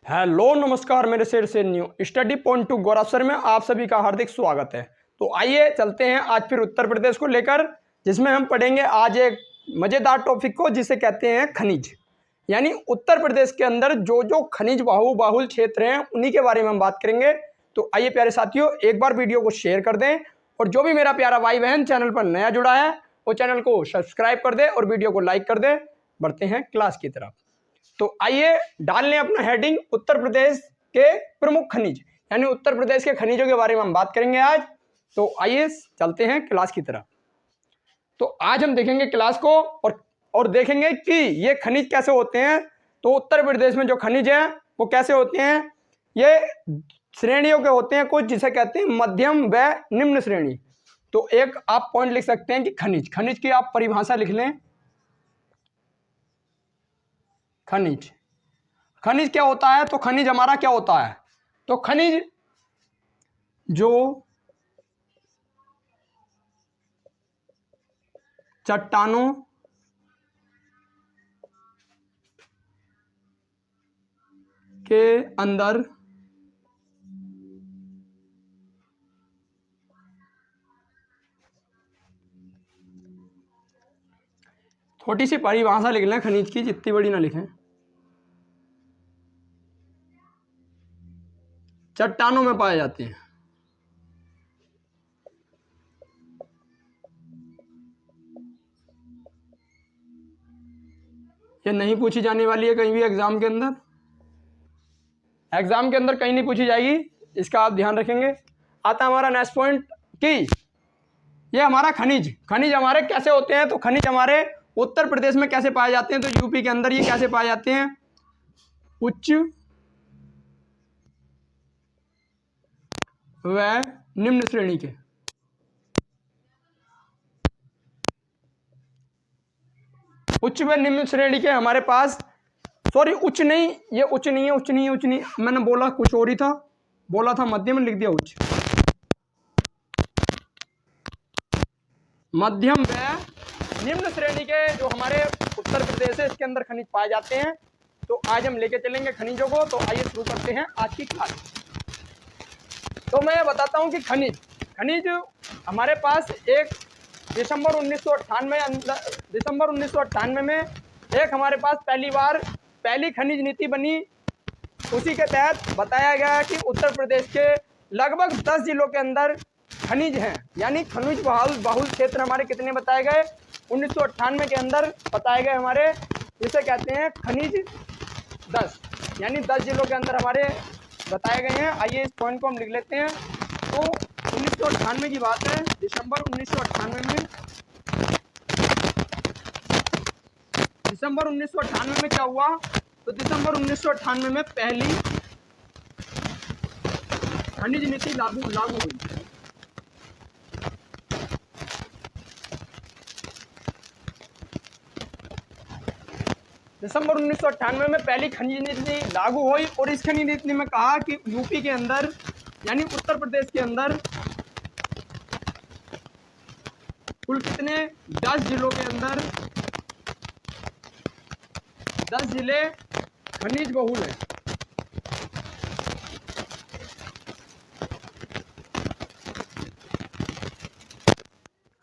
Hello नमस्कार मेरे शेर से न्यू स्टडी पॉइंट टू गौरव में आप सभी का हार्दिक स्वागत है। तो आइए चलते हैं आज फिर उत्तर प्रदेश को लेकर, जिसमें हम पढ़ेंगे आज एक मज़ेदार टॉपिक को जिसे कहते हैं खनिज। यानी उत्तर प्रदेश के अंदर जो जो खनिज बाहुल क्षेत्र हैं उन्हीं के बारे में हम बात करेंगे। तो आइए प्यारे साथियों, एक बार वीडियो को शेयर कर दें और जो भी मेरा प्यारा भाई बहन चैनल पर नया जुड़ा है वो चैनल को सब्सक्राइब कर दे और वीडियो को लाइक कर दे। बढ़ते हैं क्लास की तरफ। तो आइए डाल लें अपना हेडिंग, उत्तर प्रदेश के प्रमुख खनिज, यानी उत्तर प्रदेश के खनिजों के बारे में हम बात करेंगे आज। तो आइए चलते हैं क्लास की तरफ। तो आज हम देखेंगे क्लास को और देखेंगे कि ये खनिज कैसे होते हैं। तो उत्तर प्रदेश में जो खनिज हैं वो कैसे होते हैं, ये श्रेणियों के होते हैं कुछ, जिसे कहते हैं मध्यम व निम्न श्रेणी। तो एक आप पॉइंट लिख सकते हैं कि खनिज की आप परिभाषा लिख लें। खनिज क्या होता है? तो खनिज हमारा क्या होता है? तो खनिज जो चट्टानों के अंदर छोटी सी परिभाषा लिख लें खनिज की, जितनी बड़ी ना लिखें। चट्टानों में पाए जाते हैं। ये नहीं पूछी जाने वाली है कहीं भी एग्जाम के अंदर। एग्जाम के अंदर कहीं नहीं पूछी जाएगी, इसका आप ध्यान रखेंगे। आता हमारा नेक्स्ट पॉइंट कि ये हमारा खनिज हमारे कैसे होते हैं। तो खनिज हमारे उत्तर प्रदेश में कैसे पाए जाते हैं? तो यूपी के अंदर ये कैसे पाए जाते हैं? उच्च व निम्न श्रेणी के। उच्च व निम्न श्रेणी के हमारे पास, सॉरी उच्च नहीं, ये उच्च नहीं है, मैंने बोला कुछ और ही था, बोला था मध्यम, लिख दिया उच्च। मध्यम व निम्न श्रेणी के जो हमारे उत्तर प्रदेश है इसके अंदर खनिज पाए जाते हैं। तो आज हम लेके चलेंगे खनिजों को। तो आइए शुरू करते हैं आज की क्लास। तो मैं बताता हूं कि खनिज हमारे पास एक दिसंबर 1998 में एक हमारे पास पहली खनिज नीति बनी। उसी के तहत बताया गया कि उत्तर प्रदेश के लगभग 10 जिलों के अंदर खनिज हैं। यानी खनिज बाहुल क्षेत्र हमारे कितने बताए गए? 1998 के अंदर बताए गए हमारे, जिसे कहते हैं खनिज 10, यानी 10 जिलों के अंदर हमारे बताए गए हैं। आइए इस पॉइंट को हम लिख लेते हैं। तो 1998 की बात है, दिसंबर 1998 में क्या हुआ? तो दिसंबर 1998 में पहली खनिज नीति लागू हुई। दिसंबर 1998 में पहली खनिज नीति लागू हुई और इस खनिज नीति में कहा कि यूपी के अंदर, यानी उत्तर प्रदेश के अंदर कुल कितने 10 जिलों के अंदर 10 जिले खनिज बहुल हैं।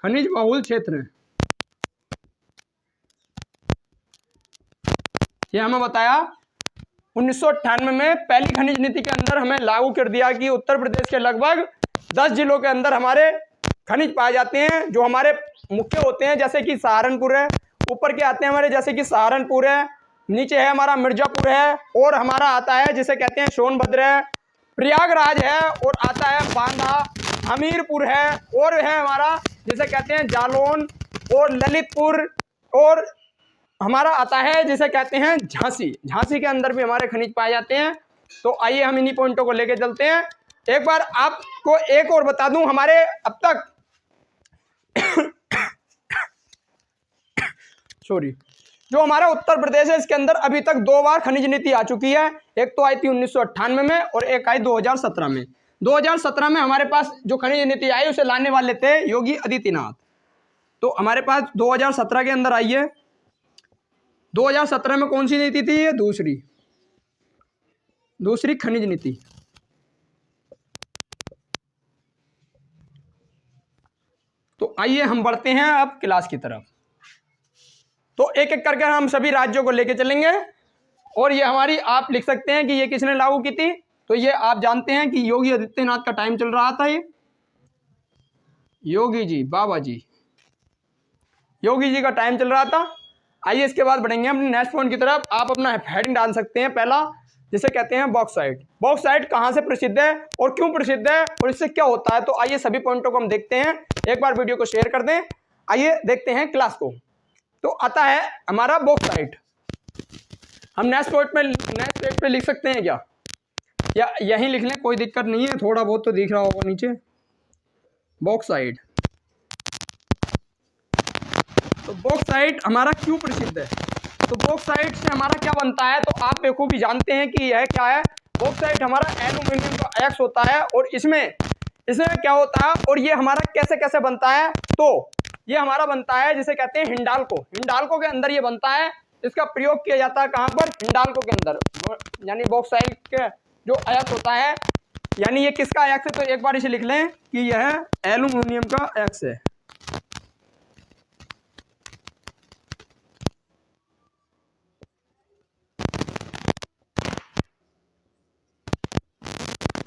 खनिज बहुल क्षेत्र है, ये हमें बताया 1998 में पहली खनिज नीति के अंदर हमें लागू कर दिया कि उत्तर प्रदेश के लगभग 10 जिलों के अंदर हमारे खनिज पाए जाते हैं, जो हमारे मुख्य होते हैं, जैसे कि सहारनपुर है, ऊपर के आते हैं हमारे जैसे कि सहारनपुर है, नीचे है हमारा मिर्जापुर है, और हमारा आता है जिसे कहते हैं सोनभद्र है, प्रयागराज है, और आता है बांदा, हमीरपुर है, और है हमारा जिसे कहते हैं जालौन और ललितपुर, और हमारा आता है जिसे कहते हैं झांसी के अंदर भी हमारे खनिज पाए जाते हैं। तो आइए हम इन्हीं पॉइंटों को लेके चलते हैं। एक बार आपको एक और बता दूं, हमारे अब तक जो हमारा उत्तर प्रदेश है इसके अंदर अभी तक 2 बार खनिज नीति आ चुकी है। एक तो आई थी 1998 में और एक आई 2017 में। 2017 में हमारे पास जो खनिज नीति आई उसे लाने वाले थे योगी आदित्यनाथ। तो हमारे पास 2017 के अंदर आई है। 2017 में कौन सी नीति थी? ये दूसरी दूसरी खनिज नीति। तो आइए हम बढ़ते हैं अब क्लास की तरफ। तो एक एक करके हम सभी राज्यों को लेके चलेंगे और ये हमारी आप लिख सकते हैं कि ये किसने लागू की थी। तो ये आप जानते हैं कि योगी आदित्यनाथ का टाइम चल रहा था। ये योगी जी, बाबा जी, योगी जी का टाइम चल रहा था। आइए इसके बाद बढ़ेंगे हम नेक्स्ट पॉइंट की तरफ। आप अपना हेडिंग डाल सकते हैं पहला, जिसे कहते हैं बॉक्साइट। बॉक्साइट कहाँ से प्रसिद्ध है और क्यों प्रसिद्ध है और इससे क्या होता है। तो आइए सभी पॉइंटों को हम देखते हैं। एक बार वीडियो को शेयर कर दें। आइए देखते हैं क्लास को। तो आता है हमारा बॉक्साइट। हम नेक्स्ट पेज पे लिख सकते हैं क्या, या यहीं लिख लें, कोई दिक्कत नहीं है, थोड़ा बहुत तो दिख रहा होगा नीचे। बॉक्साइट। तो बॉक्साइट हमारा क्यों प्रसिद्ध है। तो बॉक्साइट से हमारा क्या बनता है। तो आप बेखूबी जानते हैं कि यह क्या है। बॉक्साइट हमारा एल्यूमिनियम का अयस्क होता है और इसमें क्या होता है और ये हमारा कैसे कैसे बनता है। तो ये हमारा बनता है जिसे कहते हैं हिंडाल्को। हिंडाल्को के अंदर ये बनता है। इसका प्रयोग किया जाता है कहाँ पर, हिंडाल्को के अंदर। यानी बॉक्साइट के जो अयस्क होता है, यानी ये किसका अयस्क है। तो एक बार इसे लिख लें कि यह एल्यूमिनियम का अयस्क है।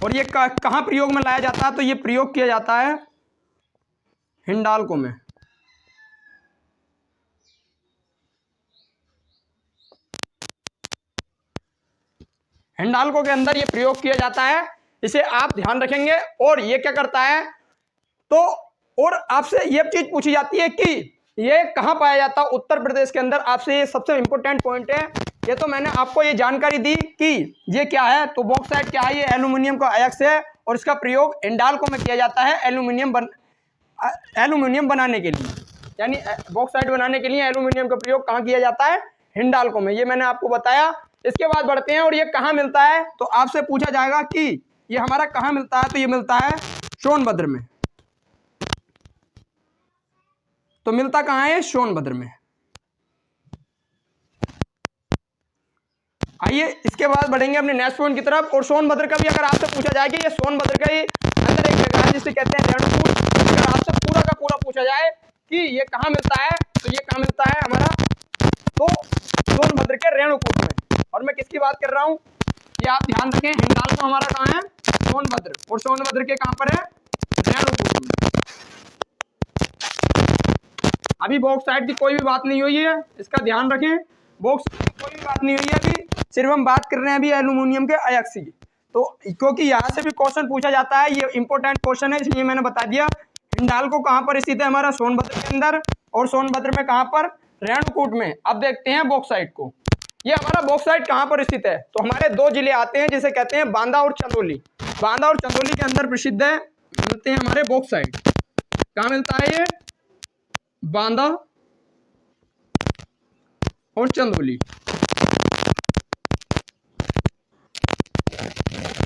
और ये कहाँ प्रयोग में लाया जाता है। तो ये प्रयोग किया जाता है हिंडाल्को में। हिंडाल्को के अंदर ये प्रयोग किया जाता है। इसे आप ध्यान रखेंगे। और ये क्या करता है। तो और आपसे ये चीज पूछी जाती है कि ये कहाँ पाया जाता है। उत्तर प्रदेश के अंदर। आपसे ये सबसे इंपॉर्टेंट पॉइंट है। ये तो मैंने आपको ये जानकारी दी कि ये क्या है। तो बॉक्साइट क्या है, ये एल्यूमिनियम का अयस्क है और इसका प्रयोग हिंडाल्को में किया जाता है एल्यूमिनियम बनाने के लिए। यानी बॉक्साइट बनाने के लिए एल्यूमिनियम का प्रयोग कहाँ किया जाता है, हिंडाल्को में। ये मैंने आपको बताया। इसके बाद बढ़ते हैं और ये कहाँ मिलता है। तो आपसे पूछा जाएगा कि ये हमारा कहाँ मिलता है। तो ये मिलता है सोनभद्र में। तो मिलता कहाँ है, सोनभद्र में। आइए इसके बाद बढ़ेंगे अपने नेक्स्ट पॉइंट की तरफ। और सोनभद्र का भी अगर आपसे पूछा जाए कि ये सोनभद्र का ही अंदर एक जगह है जिसे कहते हैं रेणुकूट। अगर आपसे पूरा का पूरा पूछा जाए कि ये कहाँ मिलता है, तो ये कहाँ मिलता है हमारा, तो सोनभद्र के रेणुकूट में। और मैं किसकी बात कर रहा हूँ, ये आप ध्यान रखें। हिंडाल्को हमारा कहाँ है, सोनभद्र। और सोनभद्र के कहाँ पर है, रेणुकूट में। अभी बॉक्साइट की कोई भी बात नहीं हुई है, इसका ध्यान रखें। बॉक्साइट की कोई भी बात नहीं हुई है। अभी सिर्फ हम बात कर रहे हैं अभी एल्यूमिनियम के अयस्क की। तो क्योंकि यहाँ से भी क्वेश्चन पूछा जाता है, ये इंपॉर्टेंट क्वेश्चन है, इसलिए मैंने बता दिया। हिंडाल्को कहाँ पर स्थित है हमारा, सोनभद्र के अंदर। और सोनभद्र में कहाँ पर, रेणुकूट में। अब देखते हैं बॉक्साइट को। ये हमारा बॉक्साइट कहाँ पर स्थित है। तो हमारे दो जिले आते हैं जिसे कहते हैं बांदा और चंदौली। बांदा और चंदौली के अंदर प्रसिद्ध है, मिलते हैं हमारे बॉक्साइट। कहाँ मिलता है ये, बांदा और चंदौली।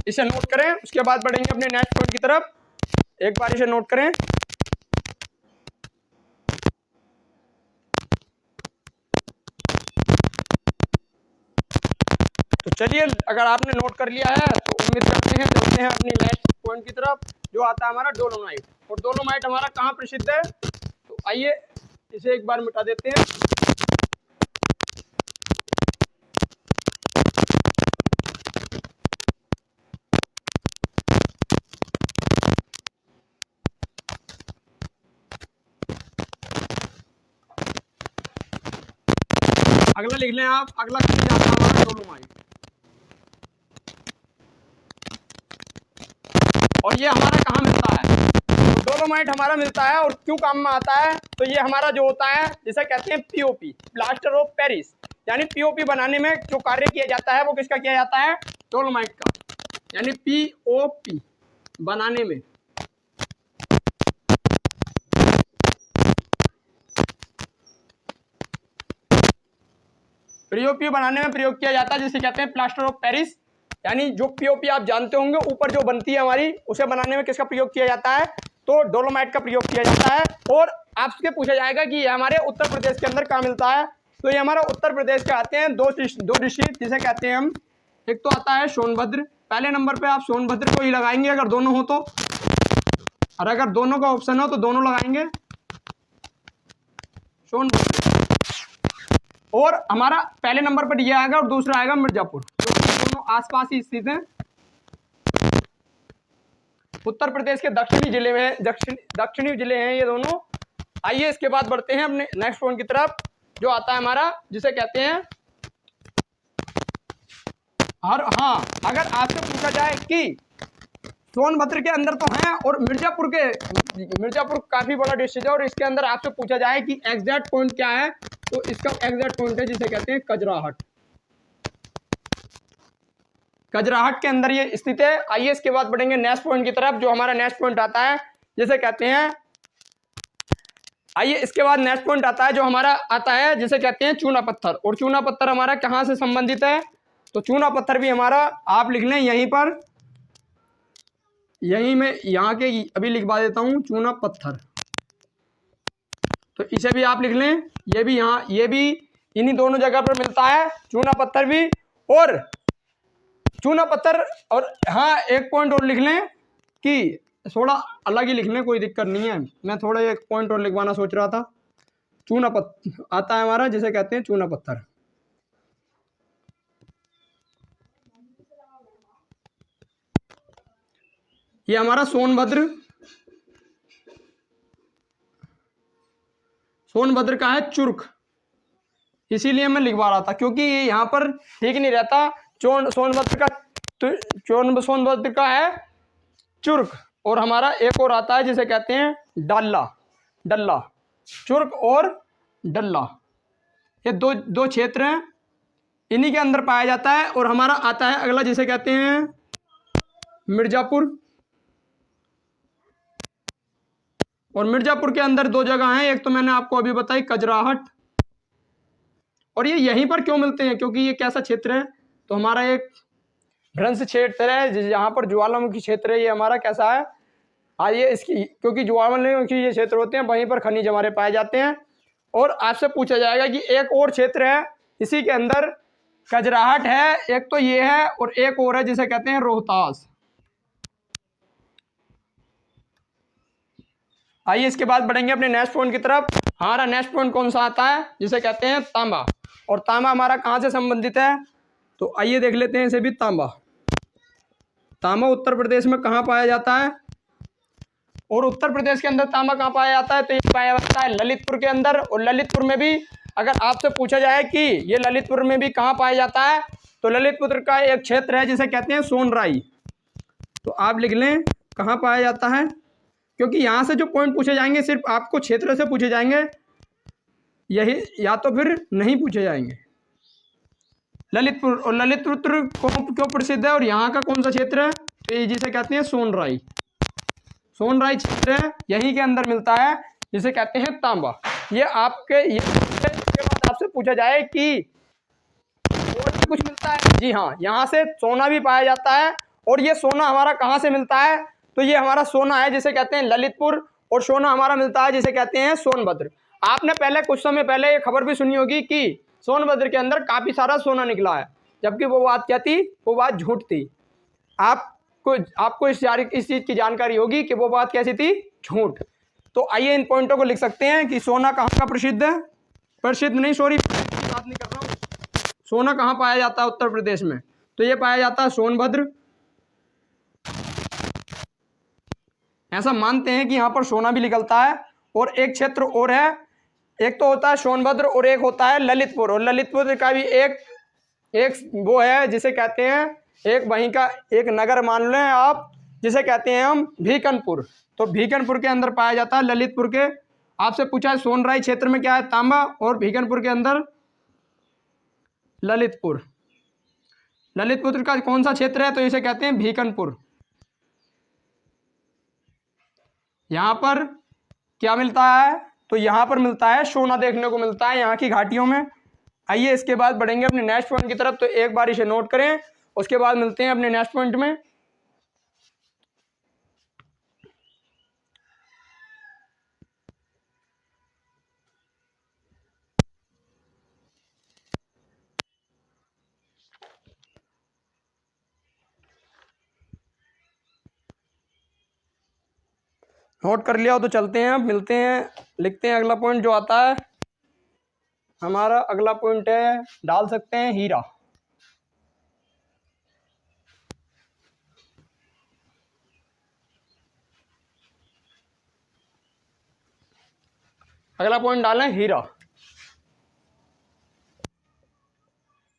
इसे नोट करें। उसके बाद बढ़ेंगे अपने नेक्स्ट पॉइंट की तरफ। एक बार इसे नोट करें। तो चलिए, अगर आपने नोट कर लिया है तो उम्मीद करते हैं चलते हैं अपनी नेक्स्ट पॉइंट की तरफ, जो आता है हमारा डोलोमाइट। और डोलोमाइट हमारा कहाँ प्रसिद्ध है। तो आइए इसे एक बार मिटा देते हैं। अगला लिख लें आप। अगला आता है हमारा डोलोमाइट। और ये हमारा कहाँ मिलता है। तो डोलोमाइट हमारा मिलता है और क्यों काम में आता है। तो ये हमारा जो होता है जिसे कहते हैं पीओपी, प्लास्टर ऑफ पेरिस। यानी पीओपी बनाने में जो कार्य किया जाता है वो किसका किया जाता है, डोलोमाइट का। यानी पीओपी बनाने में प्रयोग किया जाता है जिसे कहते हैं प्लास्टर ऑफ पेरिस। यानी जो पीओपी आप जानते होंगे ऊपर जो बनती है हमारी, उसे बनाने में किसका प्रयोग किया जाता है, तो डोलोमाइट का प्रयोग किया जाता है। और आपसे पूछा जाएगा कि ये हमारे उत्तर प्रदेश के अंदर कहाँ मिलता है। तो ये हमारा उत्तर प्रदेश के आते हैं दो डिस्ट्रिक्ट जिसे कहते हैं हम एक तो आता है सोनभद्र। पहले नंबर पे आप सोनभद्र को ही लगाएंगे अगर दोनों हो तो, और अगर दोनों का ऑप्शन हो तो दोनों लगाएंगे सोनभद्र। और हमारा पहले नंबर पर ये आएगा और दूसरा आएगा मिर्जापुर, क्योंकि दोनों आसपास ही स्थित हैं। उत्तर प्रदेश के दक्षिणी जिले में, दक्षिणी जिले हैं ये दोनों। आइए इसके बाद बढ़ते हैं अपने नेक्स्ट पॉइंट की तरफ, जो आता है हमारा जिसे कहते हैं और हाँ, अगर आपसे पूछा जाए कि सोनभद्र के अंदर तो हैं और मिर्जापुर काफी बड़ा डिस्ट्रिक्ट है, और इसके अंदर आपसे पूछा जाए कि एग्जैक्ट पॉइंट क्या है, तो इसका एग्जैक्ट पॉइंट है जिसे कहते हैं कजराहट। कजराहट के अंदर ये स्थित है। आइए इसके बाद बढ़ेंगे नेक्स्ट पॉइंट की तरफ, जो हमारा नेक्स्ट पॉइंट आता है जिसे कहते हैं, आइए इसके बाद नेक्स्ट पॉइंट आता है जो हमारा आता है जिसे कहते हैं चूना पत्थर। और चूना पत्थर हमारा कहाँ से संबंधित है, तो चूना पत्थर भी हमारा आप लिख लें यहीं पर, यहीं में यहाँ के अभी लिखवा देता हूँ चूना पत्थर, तो इसे भी आप लिख लें। ये भी यहाँ, ये भी इन्हीं दोनों जगह पर मिलता है चूना पत्थर भी और चूना पत्थर। और हाँ, एक पॉइंट और लिख लें कि थोड़ा अलग ही लिख लें, कोई दिक्कत नहीं है, मैं थोड़ा एक पॉइंट और लिखवाना सोच रहा था। चूना पत्थर आता है हमारा जिसे कहते हैं चूना पत्थर। ये हमारा सोनभद्र का है चुर्क, इसीलिए मैं लिखवा रहा था क्योंकि ये यहाँ पर ठीक नहीं रहता। सोनभद्र का है चुर्क, और हमारा एक और आता है जिसे कहते हैं डल्ला। चुर्क और डल्ला, ये दो क्षेत्र हैं, इन्हीं के अंदर पाया जाता है। और हमारा आता है अगला जिसे कहते हैं मिर्जापुर। और मिर्जापुर के अंदर दो जगह हैं, एक तो मैंने आपको अभी बताई कजराहट, और ये यहीं पर क्यों मिलते हैं, क्योंकि ये कैसा क्षेत्र है, तो हमारा एक भ्रंश क्षेत्र है जहाँ पर ज्वालामुखी क्षेत्र है। ये हमारा कैसा है, आइए इसकी, क्योंकि ज्वालामुखी ये क्षेत्र होते हैं वहीं पर खनिज हमारे पाए जाते हैं। और आपसे पूछा जाएगा कि एक और क्षेत्र है इसी के अंदर, कजराहट है, एक तो ये है और एक और है जिसे कहते हैं रोहतास। आइए इसके बाद बढ़ेंगे अपने नेक्स्ट पॉइंट की तरफ। हमारा नेक्स्ट पॉइंट कौन सा आता है जिसे कहते हैं तांबा। और तांबा हमारा कहाँ से संबंधित है, तो आइए देख लेते हैं इसे भी। तांबा उत्तर प्रदेश में कहाँ पाया जाता है, और उत्तर प्रदेश के अंदर तांबा कहाँ पाया जाता है, तो ये पाया जाता है ललितपुर के अंदर। और ललितपुर में भी अगर आपसे पूछा जाए कि ये ललितपुर में भी कहाँ पाया जाता है, तो ललितपुर का एक क्षेत्र है जिसे कहते हैं सोनराई, तो आप लिख लें कहाँ पाया जाता है, क्योंकि यहाँ से जो पॉइंट पूछे जाएंगे सिर्फ आपको क्षेत्र से पूछे जाएंगे, यही या तो फिर नहीं पूछे जाएंगे। ललितपुर, और ललितपुर क्यों प्रसिद्ध है और यहाँ का कौन सा क्षेत्र है, तो ये जिसे कहते हैं सोनराई क्षेत्र है, यहीं के अंदर मिलता है जिसे कहते हैं तांबा। ये इसके बाद आपसे पूछा जाए कि और भी कुछ मिलता है, जी हाँ, यहाँ से सोना भी पाया जाता है। और ये सोना हमारा कहाँ से मिलता है, तो ये हमारा सोना है जिसे कहते हैं ललितपुर, और सोना हमारा मिलता है जिसे कहते हैं सोनभद्र। आपने पहले कुछ समय पहले ये खबर भी सुनी होगी कि सोनभद्र के अंदर काफी सारा सोना निकला है, जबकि वो बात क्या थी, वो बात झूठ थी। आपको इस चीज की जानकारी होगी कि वो बात कैसी थी, झूठ। तो आइए इन पॉइंटों को लिख सकते हैं कि सोना कहाँ का प्रसिद्ध है, प्रसिद्ध नहीं, सॉरी बात नहीं कर रहा हूँ, सोना कहाँ पाया जाता है उत्तर प्रदेश में, तो ये पाया जाता है सोनभद्र। ऐसा मानते हैं कि यहाँ पर सोना भी निकलता है। और एक क्षेत्र और है, एक तो होता है सोनभद्र और एक होता है ललितपुर। और ललितपुर का भी एक वो है जिसे कहते हैं, एक वहीं का एक नगर मान लें आप, जिसे कहते हैं हम भीकनपुर। तो भीकनपुर के अंदर पाया जाता है ललितपुर के। आपसे पूछा है सोनराई क्षेत्र में क्या है, तांबा, और भीकनपुर के अंदर ललितपुर का कौन सा क्षेत्र है, तो इसे कहते हैं भीकनपुर। यहाँ पर क्या मिलता है, तो यहाँ पर मिलता है सोना, देखने को मिलता है यहाँ की घाटियों में। आइए इसके बाद बढ़ेंगे अपने नेक्स्ट पॉइंट की तरफ, तो एक बार इसे नोट करें, उसके बाद मिलते हैं अपने नेक्स्ट पॉइंट में। नोट कर लिया हो तो चलते हैं, अब मिलते हैं, लिखते हैं अगला पॉइंट जो आता है हमारा। अगला पॉइंट है, डाल सकते हैं हीरा। अगला पॉइंट डालें हीरा।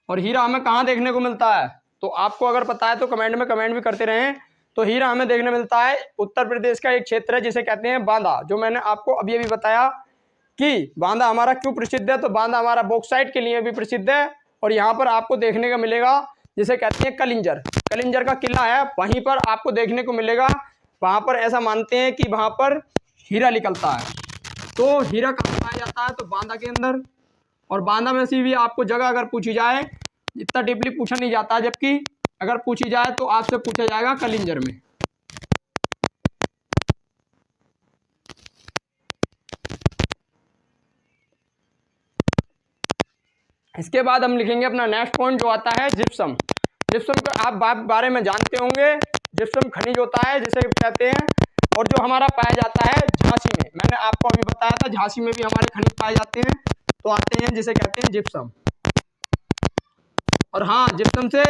और हीरा हमें कहाँ देखने को मिलता है, तो आपको अगर पता है तो कमेंट में कमेंट भी करते रहें। तो हीरा हमें देखने मिलता है उत्तर प्रदेश का एक क्षेत्र है जिसे कहते हैं बांदा, जो मैंने आपको अभी अभी बताया कि बांदा हमारा क्यों प्रसिद्ध है। तो बांदा हमारा बॉक्साइट के लिए भी प्रसिद्ध है। और यहाँ पर आपको देखने का मिलेगा जिसे कहते हैं कलिंजर, कलिंजर का किला है, वहीं पर आपको देखने को मिलेगा। वहाँ पर ऐसा मानते हैं कि वहाँ पर हीरा निकलता है। तो हीरा कहाँ पाया जाता है, तो बांदा के अंदर। और बांदा में से भी आपको जगह अगर पूछी जाए, इतना डीपली पूछा नहीं जाता, जबकि अगर पूछी जाए तो आपसे पूछा जाएगा कलिंजर में। इसके बाद हम लिखेंगे अपना नेक्स्ट पॉइंट जो आता है जिप्सम। जिप्सम का आप बारे में जानते होंगे, जिप्सम खनिज होता है जिसे कहते हैं, और जो हमारा पाया जाता है झांसी में। मैंने आपको अभी बताया था झांसी में भी हमारे खनिज पाए जाते हैं, तो आते हैं जिसे कहते हैं जिप्सम। और हाँ, जिप्सम से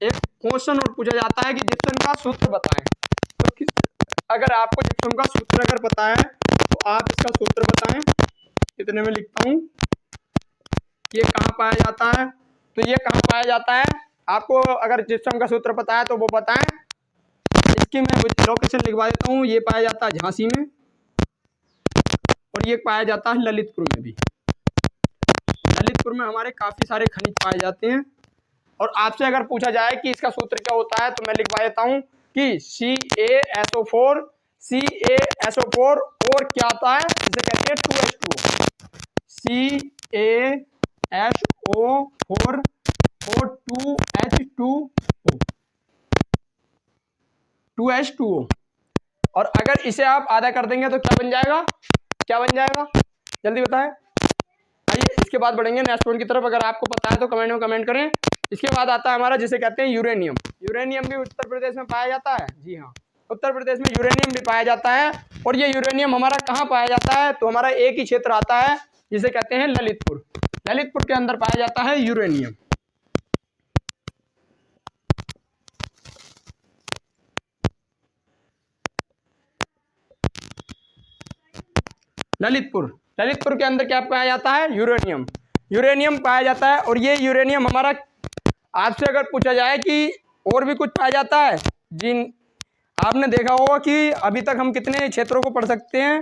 एक क्वेश्चन और पूछा जाता है कि जिप्सम का सूत्र बताएं। तो अगर आपको जिप्सम का सूत्र अगर पता है तो आप इसका सूत्र बताएं। इतने में लिखता हूँ, ये कहाँ पाया जाता है, तो ये कहाँ पाया जाता है, आपको अगर जिप्सम का सूत्र पता है तो वो बताएं। इसकी मैं लोकेशन लिखवा देता हूँ। ये पाया जाता है झांसी में, और ये पाया जाता है ललितपुर में भी। ललितपुर में हमारे काफ़ी सारे खनिज पाए जाते हैं। और आपसे अगर पूछा जाए कि इसका सूत्र क्या होता है, तो मैं लिखवा देता हूँ कि CaSO4, CaSO4 और क्या आता है, जिसे कहते हैं 2H2O। CaSO4 और 2H2O। और अगर इसे आप आधा कर देंगे तो क्या बन जाएगा, क्या बन जाएगा, जल्दी बताएं। आइए इसके बाद बढ़ेंगे नेक्स्ट पॉइंट की तरफ। अगर आपको पता है तो कमेंट में कमेंट करें। इसके बाद आता है हमारा जिसे कहते हैं यूरेनियम। यूरेनियम भी उत्तर प्रदेश में पाया जाता है। जी हाँ, उत्तर प्रदेश में यूरेनियम भी पाया जाता है। और ये यूरेनियम हमारा कहाँ पाया जाता है, तो हमारा एक ही क्षेत्र आता है जिसे कहते हैं ललितपुर। ललितपुर के अंदर पाया जाता है यूरेनियम। ललितपुर के अंदर क्या पाया जाता है, यूरेनियम। यूरेनियम पाया जाता है। और ये यूरेनियम हमारा, आपसे अगर पूछा जाए कि और भी कुछ पाया जाता है, जिन आपने देखा होगा कि अभी तक हम कितने क्षेत्रों को पढ़ सकते हैं,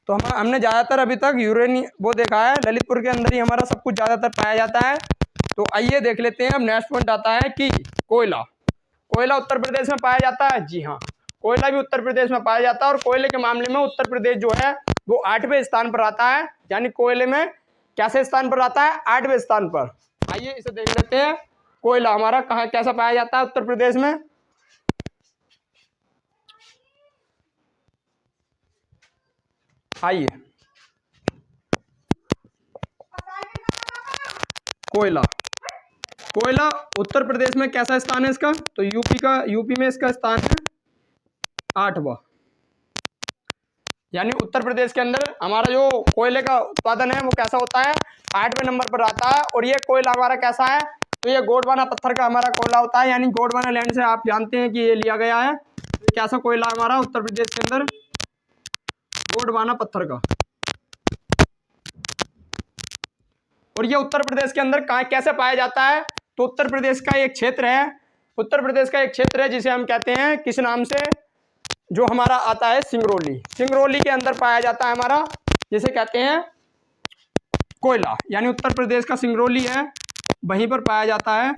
तो हमने ज़्यादातर अभी तक यूरेनियम वो देखा है, ललितपुर के अंदर ही हमारा सब कुछ ज़्यादातर पाया जाता है। तो आइए देख लेते हैं। अब नेक्स्ट पॉइंट आता है कि कोयला। कोयला उत्तर प्रदेश में पाया जाता है। जी हाँ, कोयला भी उत्तर प्रदेश में पाया जाता है। और कोयले के मामले में उत्तर प्रदेश जो है वो 8वें स्थान पर आता है। यानी कोयले में कैसे स्थान पर आता है, 8वें स्थान पर। आइए इसे देख लेते हैं। कोयला हमारा कहाँ कैसा पाया जाता है उत्तर प्रदेश में। आइए, कोयला, कोयला उत्तर प्रदेश में कैसा स्थान है इसका, तो यूपी में इसका स्थान है 8वां। यानी उत्तर प्रदेश के अंदर हमारा जो कोयले का उत्पादन है वो कैसा होता है, 8वें नंबर पर आता है। और ये कोयला हमारा कैसा है, तो ये गोंडवाना पत्थर का हमारा कोयला होता है। यानी गोंडवाना लैंड से आप जानते हैं कि ये लिया गया है। तो कैसा कोयला हमारा उत्तर प्रदेश के अंदर, गोंडवाना पत्थर का। और ये उत्तर प्रदेश के अंदर कैसे पाया जाता है, तो उत्तर प्रदेश का एक क्षेत्र है, उत्तर प्रदेश का एक क्षेत्र है जिसे हम कहते हैं किस नाम से, जो हमारा आता है सिंगरौली। सिंगरौली के अंदर पाया जाता है हमारा जिसे कहते हैं कोयला। यानी उत्तर प्रदेश का सिंगरौली है, वहीं पर पाया जाता है।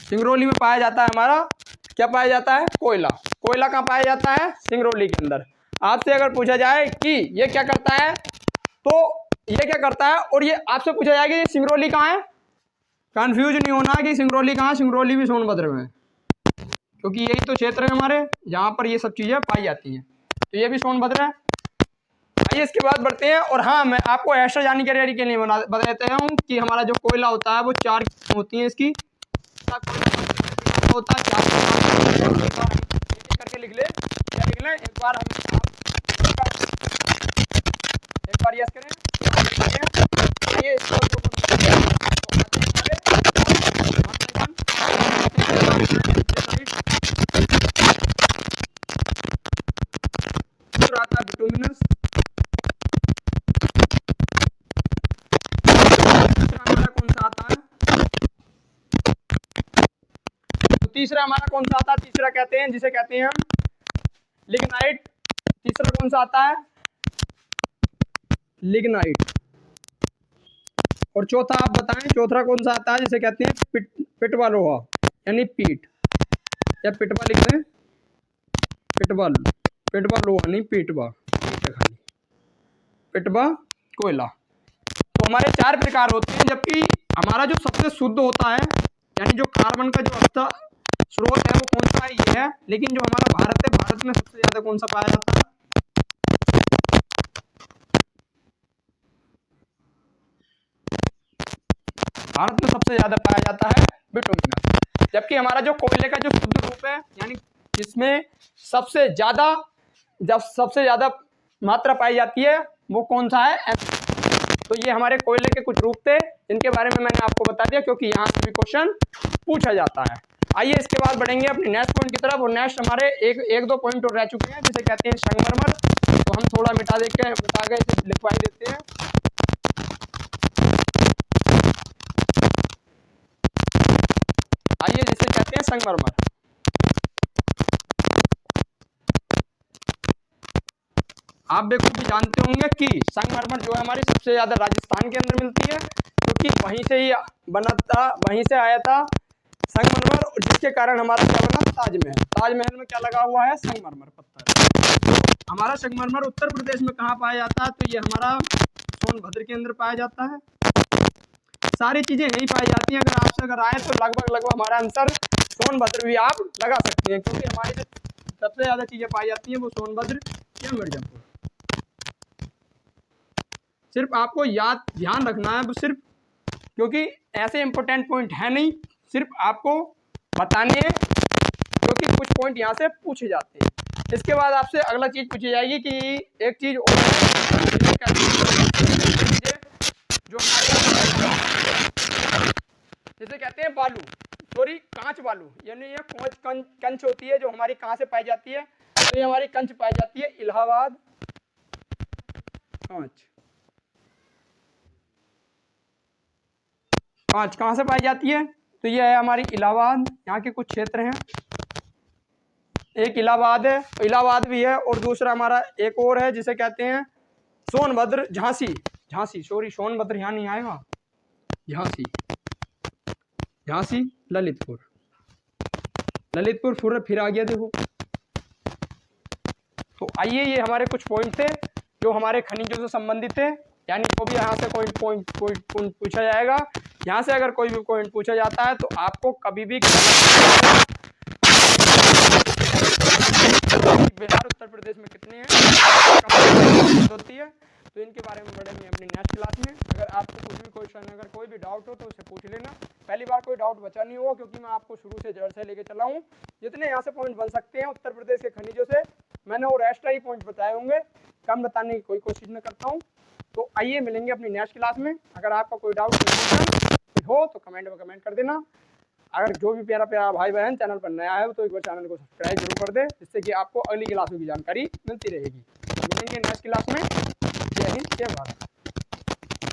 सिंगरौली में पाया जाता है हमारा, क्या पाया जाता है, कोयला। कोयला कहाँ पाया जाता है, सिंगरौली के अंदर। आपसे अगर पूछा जाए कि ये क्या करता है, तो ये क्या करता है, और ये आपसे पूछा जाएगा ये सिंगरौली कहाँ है, कंफ्यूज नहीं होना कि सिंगरौली कहाँ, सिंगरौली भी सोनभद्र में, क्योंकि यही तो क्षेत्र है हमारे जहाँ पर ये सब चीज़ें पाई जाती हैं। तो ये भी सोनभद्र है। आइए इसके बाद बढ़ते हैं। और हाँ, मैं आपको एक्स्ट्रा जानकारी के लिए बता देता हूँ कि हमारा जो कोयला होता है वो 4 होती है इसकी। होता है 4 एक बार एक करके लिख ले, क्या लिख लें, एक बार यस करें, ये इसको आता है बिटुमिनस। हमारा कौन सा आता है, तो तीसरा हमारा कौन सा आता है, तीसरा कहते हैं जिसे कहते हैं हम लिग्नाइट। तीसरा कौन सा आता है, लिग्नाइट। और चौथा आप बताएं, चौथा कौन सा आता है जिसे कहते हैं पिटवा लोहा यानी पीट, या पिटवा लिख लें, पिटवा लोहा नहीं पिटवा, खाली पिटवा कोयला। तो हमारे 4 प्रकार होते हैं, जबकि हमारा जो सबसे शुद्ध होता है यानी जो कार्बन का जो अच्छा स्रोत है वो कौन सा है, ये है। लेकिन जो हमारा भारत है, भारत में सबसे ज्यादा कौन सा पाया जाता है, भारत में सबसे ज्यादा पाया जाता है बिटुमिनस। जबकि हमारा जो कोयले का जो शुद्ध रूप है यानी जिसमें सबसे ज्यादा मात्रा पाई जाती है वो कौन सा है, तो ये हमारे कोयले के कुछ रूप थे जिनके बारे में मैंने आपको बता दिया, क्योंकि यहाँ से भी क्वेश्चन पूछा जाता है। आइए इसके बाद बढ़ेंगे अपने नेक्स्ट पॉइंट की तरफ, और नेक्स्ट हमारे एक दो पॉइंट और रह चुके हैं जिसे कहते हैं संगमरमर। तो हम थोड़ा मिटा के इसे लिखवाई देते हैं। आइए जिसे कहते हैं संगमरमर। आप बेखूबी जानते होंगे कि संगमरमर जो है हमारी सबसे ज्यादा राजस्थान के अंदर मिलती है, क्योंकि वहीं से ही बना था, वहीं से आया था संगमरमर, और जिसके कारण हमारा क्या बना, ताजमहल। ताजमहल में क्या लगा हुआ है, संगमरमर पत्थर। हमारा संगमरमर उत्तर प्रदेश में कहाँ पाया जाता है, तो ये हमारा सोनभद्र के अंदर पाया जाता है। सारी चीजें यही पाई जाती हैं। अगर आपसे अगर आए तो लगभग हमारा आंसर सोनभद्र भी आप लगा सकते हैं, क्योंकि हमारी जो सबसे ज्यादा चीजें पाई जाती हैं वो सोनभद्र या मिर्जापुर। सिर्फ आपको ध्यान रखना है, सिर्फ क्योंकि ऐसे इंपॉर्टेंट पॉइंट है नहीं, सिर्फ आपको बताने हैं, क्योंकि कुछ पॉइंट यहाँ से पूछे जाते हैं। इसके बाद आपसे अगला चीज पूछी जाएगी कि एक चीज और जो जिसे कहते हैं बालू, सॉरी कांच बालू, यानी ये कंच होती है जो हमारी कहाँ से पाई जाती है, तो ये हमारी कंच पाई जाती है इलाहाबाद कांच। कांच कहाँ से पाई जाती है, तो ये है हमारी इलाहाबाद, यहाँ के कुछ क्षेत्र हैं। एक इलाहाबाद है, इलाहाबाद भी है, और दूसरा हमारा एक और है जिसे कहते हैं सोनभद्र, झांसी सॉरी सोनभद्र यहाँ नहीं आएगा, झांसी ललितपुर फिर आ गया देखो। तो आइए ये हमारे कुछ पॉइंट थे जो हमारे खनिजों से संबंधित थे, यानी को भी यहाँ से कोई पॉइंट पूछा जाएगा। यहाँ से अगर कोई भी पॉइंट पूछा जाता है तो आपको कभी भी बिहार उत्तर प्रदेश में कितने हैं होती है, तो इनके बारे में पढ़ेंगे अपनी नेक्स्ट क्लास में। अगर आपको कुछ भी क्वेश्चन, अगर कोई भी डाउट हो तो उसे पूछ लेना। पहली बार कोई डाउट बचा नहीं होगा, क्योंकि मैं आपको शुरू से जड़ से लेके चला हूँ। जितने यहाँ से पॉइंट बन सकते हैं उत्तर प्रदेश के खनिजों से, मैंने और एक्स्ट्रा ही पॉइंट बताए होंगे, कम बताने की कोई कोशिश न करता हूँ। तो आइए मिलेंगे अपनी नेक्स्ट क्लास में। अगर आपका कोई डाउट हो तो कमेंट में कमेंट कर देना। अगर जो भी प्यारा भाई बहन चैनल पर नया है तो एक बार चैनल को सब्सक्राइब जरूर कर दे, जिससे कि आपको अगली क्लासों की जानकारी मिलती रहेगी। मिलेंगे नेक्स्ट क्लास में। जय हिंद, जय भारत।